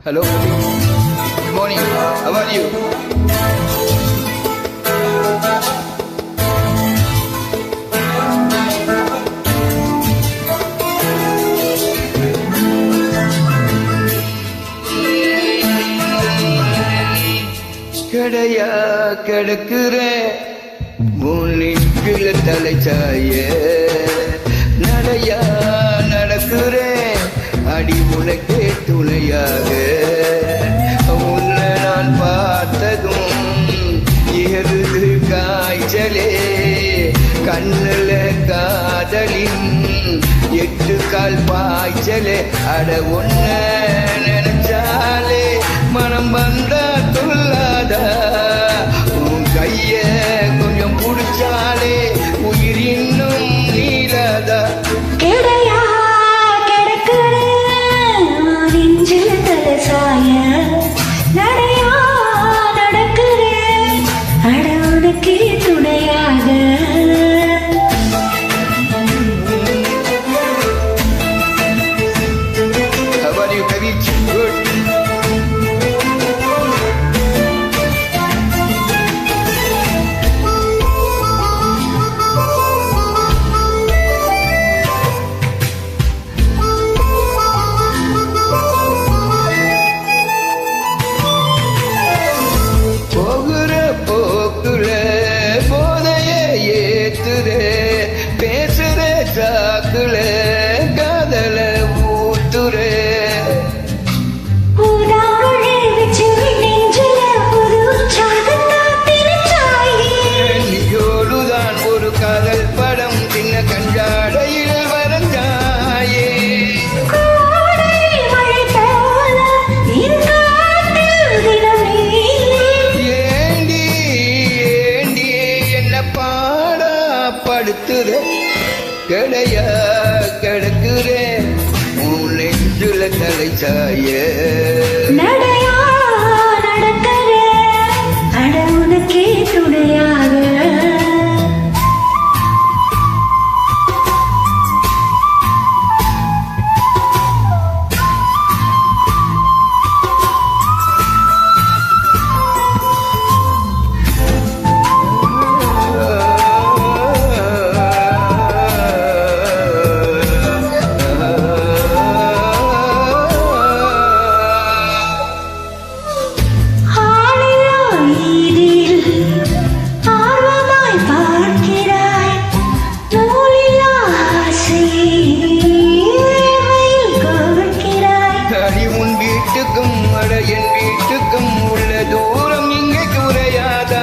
Hello, good morning. How are you? கடையா கிடக்குற முன்னிற்குல தலைச்சாய நடையா நடக்குறேன் அடி உனக்கே துணையாக உன்னை நான் பார்த்ததும் ஏறுது காய்ச்சலே கண்ணுல காதலின் 8 கால் பாய்ச்சலே அட ஒன்ன நினைச்சாலே மனம் வந்தா துள்ளாதா உன் கைய கொஞ்சம் புடிச்சாலே உயிர் இன்னும் நீளாதா சாக்குல காதல ஊத்துரே நீயோடுதான் ஒரு காதல் படம் சின்ன கஞ்சாடையில் வரைஞ்சாயே ஏண்டி ஏண்டி என்ன பாடா படுத்துதே கடையா கிடக்குறேன் உன் நெஞ்சுல தலைச்சாய நடையா நடக்கிறேன் அட உனக்கே துணையாக என் வீட்டுக்கும் உள்ள தூரம் இங்கே குறையாதா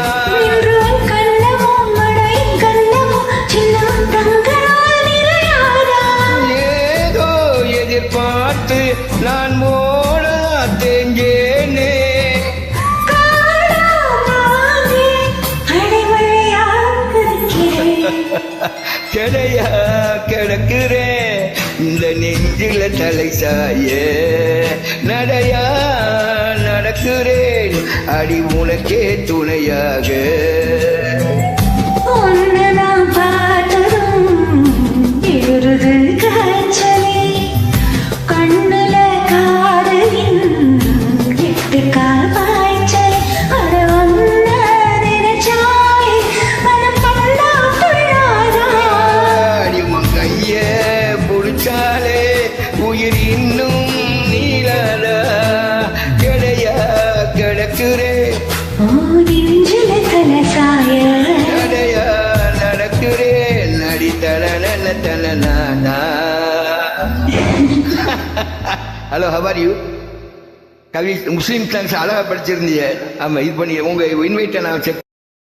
ஏதோ எதிர்பார்த்து நான் மோட தேஞ்சேனே கடையா கிடக்குறேன் இந்த நெஞ்சில தலைச்சாய நடையா நடக்கிறேன் அடி உனக்கே துணையாக கண்ணுல காதலின் 8 கால் பாய்ச்சல் அட ஒன்ன நினைச்சாலே மனம் பண்ணா துள்ளாதா அடி உன் கைய புடிச்சாலே உயிர் இன்னும் நீளாதா கடையா கிடக்குறேன் நெஞ்சில தலைச்சாய நடையா நடக்கிறேன் நடி தலன தலனா. Hello, how are you? கவி முஸ்லீம் சாங்ஸ் அழகா படிச்சிருந்தீங்க. ஆமா, இது பண்ணி உங்க இன்வைட்டை நான் செக்